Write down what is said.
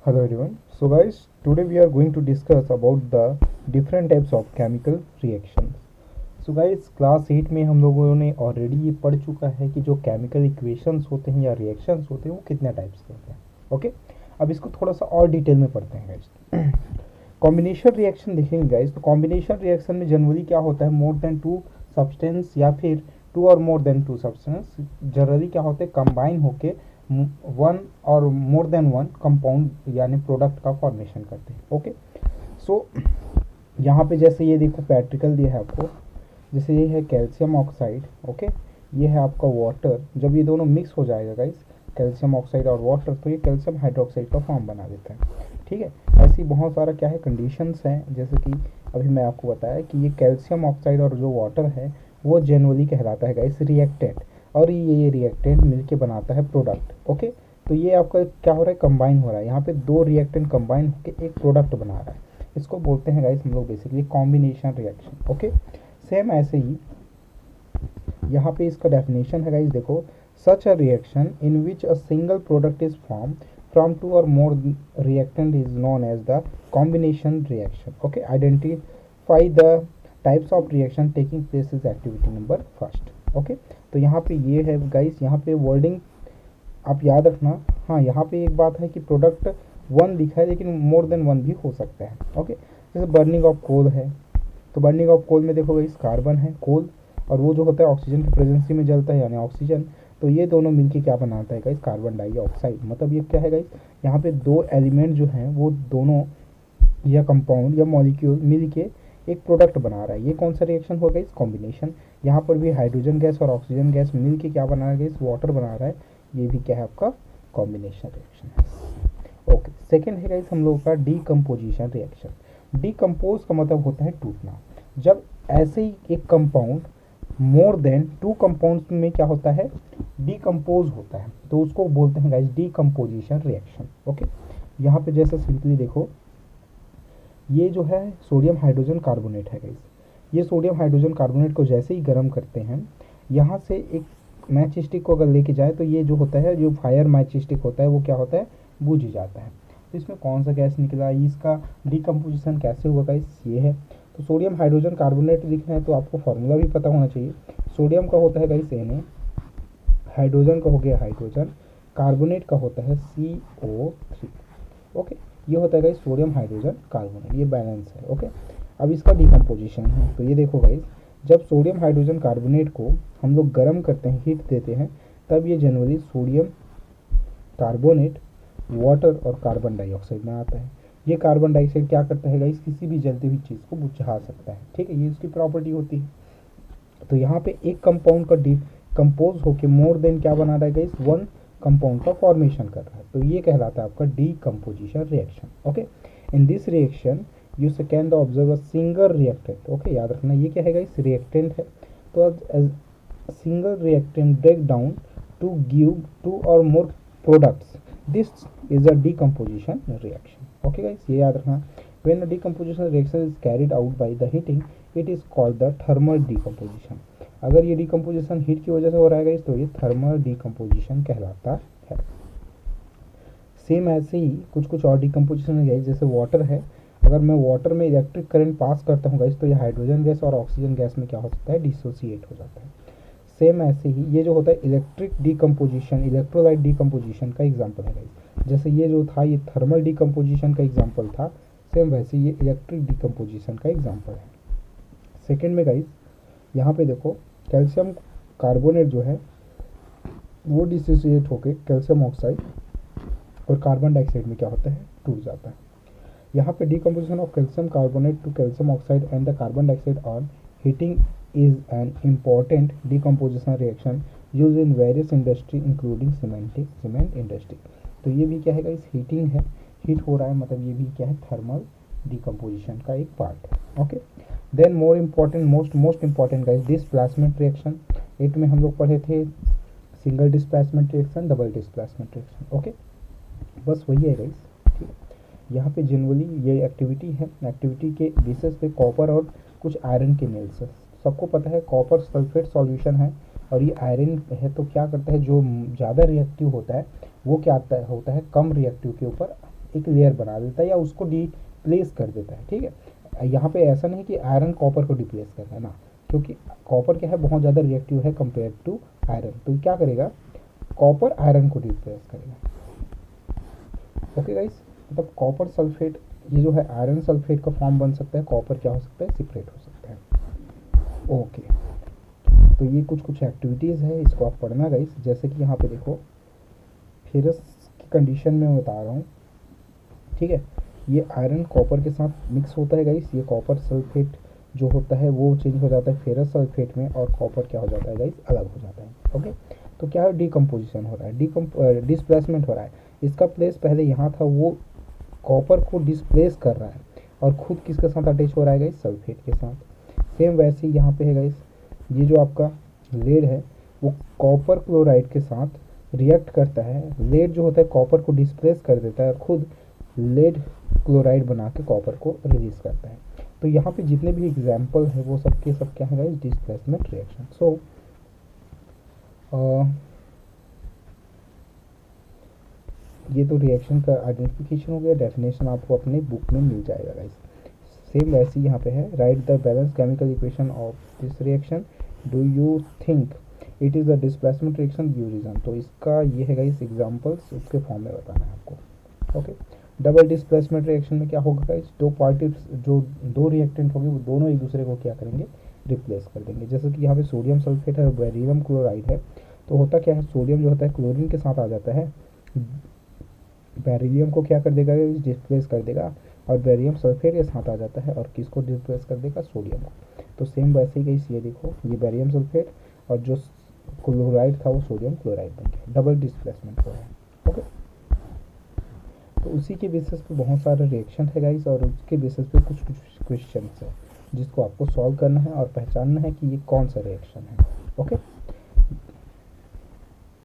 Hello everyone. So guys, today we are going to discuss about the different types of chemical reactions. So guys, class 8 में हम लोगों ने already ये पढ़ चुका है कि जो केमिकल इक्वेशंस होते हैं या रिएक्शंस होते हैं वो कितने टाइप्स के होते हैं. ओके, अब इसको थोड़ा सा और डिटेल में पढ़ते हैं गाइस. कॉम्बिनेशन रिएक्शन देखेंगे गाइस. तो कॉम्बिनेशन रिएक्शन में जनरली क्या होता है, मोर देन टू सब्सटेंस या फिर टू और more than two substance generally क्या होते हैं, कंबाइन होके वन और मोर देन वन कंपाउंड यानी प्रोडक्ट का फॉर्मेशन करते हैं. ओके, सो यहाँ पे जैसे ये देखो पैट्रिकल दिया है आपको, जैसे ये है कैल्शियम ऑक्साइड. ओके, ये है आपका वाटर. जब ये दोनों मिक्स हो जाएगा गाइस, कैल्शियम ऑक्साइड और वाटर, तो ये कैल्शियम हाइड्रोक्साइड का फॉर्म बना देता है. ठीक है, ऐसी बहुत सारा क्या है कंडीशंस हैं, जैसे कि अभी मैं आपको बताया कि ये कैल्शियम ऑक्साइड और जो वाटर है वो जनरली कहलाता है गाइस रिएक्टेंट, और ये रिएक्टेंट मिलके बनाता है प्रोडक्ट. ओके, तो ये आपका क्या हो रहा है, कंबाइन हो रहा है. यहाँ पे दो रिएक्टेंट कंबाइन होकर एक प्रोडक्ट बना रहा है. इसको बोलते हैं गाइस हम लोग basically combination reaction. Okay, same ऐसे ही यहाँ पे इसका डेफिनेशन है गाइस. देखो, such a reaction in which a single product is form from two or more reactant is known as the combination reaction. Okay, identify the types of reaction taking place is activity number first. Okay, तो यहाँ पे ये है guys, यहाँ पे wording आप याद रखना. हाँ, यहाँ पे एक बात है कि प्रोडक्ट वन लिखा है लेकिन मोर देन वन भी हो सकता है. ओके, जैसे बर्निंग ऑफ कोल है, तो बर्निंग ऑफ कोल में देखो गाइस कार्बन है, कोल, और वो जो होता है ऑक्सीजन की प्रेजेंसी में जलता है यानी ऑक्सीजन. तो ये दोनों मिलके क्या बनाता है गाइस, कार्बन डाइऑक्साइड. मतलब ये क्या है गाइस, यहाँ पे दो एलिमेंट जो हैं वो दोनों या कंपाउंड या मॉलिक्यूल मिलके एक प्रोडक्ट बना रहा है. ये कौन सा रिएक्शन होगा गाइस, कॉम्बिनेशन. यहाँ पर भी हाइड्रोजन गैस और ऑक्सीजन गैस मिलके क्या बना रहा है गाइस, वाटर बना रहा है. ये भी क्या है आपका कॉम्बिनेशन रिएक्शन है. ओके, सेकेंड है गाइस हम लोग का डीकम्पोजिशन रिएक्शन. डीकम्पोज का मतलब होता है टूटना. जब ऐसे ही एक कंपाउंड मोर देन टू कंपाउंड्स में क्या होता है, डीकम्पोज होता है, तो उसको बोलते हैं गाइस डीकम्पोजिशन रिएक्शन. ओके, यहाँ पे जैसे सिंपली देखो, ये जो है सोडियम हाइड्रोजन कार्बोनेट है गाइस. ये सोडियम हाइड्रोजन कार्बोनेट को जैसे ही गर्म करते हैं, यहाँ से एक मैच स्टिक को अगर लेके जाए तो ये जो होता है, जो फायर मैच स्टिक होता है वो क्या होता है, बुझ जाता है. तो इसमें कौन सा गैस निकला, इसका डीकम्पोजिशन कैसे होगा गाइस, ये है. तो सोडियम हाइड्रोजन कार्बोनेट लिखना है तो आपको फार्मूला भी पता होना चाहिए. सोडियम का होता है गाइस Na, हाइड्रोजन का हो गया हाइड्रोजन, कार्बोनेट का होता है CO3. ओके, ये होता है गाइस सोडियम हाइड्रोजन कार्बोनेट, ये बैलेंस है. ओके, अब इसका डीकम्पोजिशन है, तो ये देखो गाइस, जब सोडियम हाइड्रोजन कार्बोनेट को हम लोग गर्म करते हैं, हीट देते हैं, तब ये जनरली सोडियम कार्बोनेट वाटर और कार्बन डाइऑक्साइड में आता है. ये कार्बन डाइऑक्साइड क्या करता है गाइस, किसी भी जलती हुई चीज़ को बुझा सकता है. ठीक है, ये इसकी प्रॉपर्टी होती है. तो यहाँ पे एक कंपाउंड का डीकम्पोज होके मोर देन क्या बना रहा है गाइस, वन कंपाउंड का फॉर्मेशन कर रहा है. तो ये कहलाता है आपका decomposition reaction. Okay, in this reaction you can the observe a single reactant. Okay, याद रखना ये क्या है गाइस, रिएक्टेंट है. तो single reactant break down to give two और more products. This is a decomposition reaction. Okay guys, ये याद रखना. When a decomposition reaction is carried out by the heating, it is called the thermal decomposition. अगर ये decomposition heat की वजह से हो रहा है गाइस, तो ये थर्मल डीकम्पोजिशन कहलाता है. सेम ऐसे ही कुछ कुछ और डीकम्पोजिशन है गाइस, जैसे वाटर है. अगर मैं वाटर में इलेक्ट्रिक करंट पास करता हूँ गाइस, तो ये हाइड्रोजन गैस और ऑक्सीजन गैस में क्या हो सकता है, डिसोसिएट हो जाता है. सेम ऐसे ही ये जो होता है इलेक्ट्रिक डीकम्पोजिशन, इलेक्ट्रोलाइट डीकम्पोजिशन का एग्जांपल है गाइस. जैसे ये जो था ये थर्मल डीकम्पोजिशन का एग्जांपल था, सेम वैसे ये इलेक्ट्रिक डीकम्पोजिशन का एग्जांपल है. सेकेंड में गाइस यहाँ पे देखो, कैल्शियम कार्बोनेट जो है वो डिसोसिएट होकर कैल्शियम ऑक्साइड और कार्बन डाइऑक्साइड में क्या होता है, टूट जाता है. यहाँ पे decomposition of calcium carbonate to calcium oxide and the carbon dioxide on heating is an important decomposition reaction used in various industry including cement industry. तो ये भी क्या है गाइस, हीटिंग है, हीट हो रहा है, मतलब ये भी क्या है, थर्मल डीकम्पोजिशन का एक पार्ट है. Okay, then more important most important guys displacement reaction. 8 में हम लोग पढ़े थे single displacement reaction, double displacement reaction. Okay, बस वही है गाइस. ठीक है, यहाँ पे जनरली ये एक्टिविटी है, एक्टिविटी के बेसिस पे कॉपर और कुछ आयरन के मेल्स है. सबको पता है कॉपर सल्फेट सॉल्यूशन है और ये आयरन है, तो क्या करता है, जो ज़्यादा रिएक्टिव होता है वो क्या होता है कम रिएक्टिव के ऊपर एक लेयर बना देता है या उसको डिप्लेस कर देता है। ठीक है, यहाँ पे ऐसा नहीं कि आयरन कॉपर को डिप्लेस करना है ना, क्योंकि कॉपर क्या है, बहुत ज़्यादा रिएक्टिव है कंपेयर टू आयरन, तो क्या करेगा, कॉपर आयरन को रिप्लेस करेगा। ओके गाइस, मतलब कॉपर सल्फेट, ये जो है आयरन सल्फेट का फॉर्म बन सकता है, कॉपर क्या हो सकता है, सेपरेट हो सकता है। ओके, तो ये कुछ एक्टिविटीज़ है, इसको आप पढ़ना गाइस। जैसे कि यहाँ पे देखो फेरस की कंडीशन में मैं बता रहा हूँ। ठीक है, ये आयरन कॉपर के साथ मिक्स होता है गाइस, ये कॉपर सल्फेट जो होता है वो चेंज हो जाता है फेरस सल्फेट में, और कॉपर क्या हो जाता है गाइस, अलग हो जाता है। ओके, तो क्या है, डिकम्पोजिशन हो रहा है, डिस्प्लेसमेंट हो रहा है। इसका प्लेस पहले यहाँ था, वो कॉपर को डिस्प्लेस कर रहा है और खुद किसके साथ अटैच हो रहा है गाइस, सल्फेट के साथ। सेम वैसे ही यहाँ पे है गाइस, ये जो आपका लेड है वो कॉपर क्लोराइड के साथ रिएक्ट करता है। लेड जो होता है कॉपर को डिस्प्लेस कर देता है और खुद लेड क्लोराइड बना के कॉपर को रिलीज करता है। तो यहाँ पे जितने भी एग्जाम्पल है वो सब के सब क्या है गाइस, डिस्प्लेसमेंट रिएक्शन। सो ये तो रिएक्शन का आइडेंटिफिकेशन हो गया, डेफिनेशन आपको अपने बुक में मिल जाएगा गाइस। सेम वैसे ही यहाँ पे है, write the balance chemical equation of this reaction, do you think it is a displacement reaction, give reason. तो इसका ये है गाइस एग्जांपल्स, उसके फॉर्म में बताना है आपको। ओके, डबल डिस्प्लेसमेंट रिएक्शन में क्या होगा गाइस, दो पार्टिक्स जो दो रिएक्टेंट होंगे वो दोनों एक दूसरे को क्या करेंगे, रिप्लेस कर देंगे। जैसे कि यहाँ पे सोडियम सल्फेट है, बेरिलियम क्लोराइड है, तो होता क्या है, सोडियम जो होता है क्लोरीन के साथ आ जाता है, बेरिलियम को क्या कर देगा, डिस्प्लेस कर देगा, और बेरियम सल्फेट के साथ आ जाता है और किसको डिस्प्लेस कर देगा, सोडियम को। तो सेम वैसे ही गाइस, ये देखो ये बेरियम सल्फेट और जो क्लोराइड था वो सोडियम क्लोराइड बन गया, डबल डिस्प्लेसमेंट हो रहा है। ओके, तो उसी के बेसिस पे बहुत सारे रिएक्शन है गाइस, और उसके बेसिस पे कुछ क्वेश्चन है जिसको आपको सॉल्व करना है और पहचानना है कि ये कौन सा रिएक्शन है। ओके।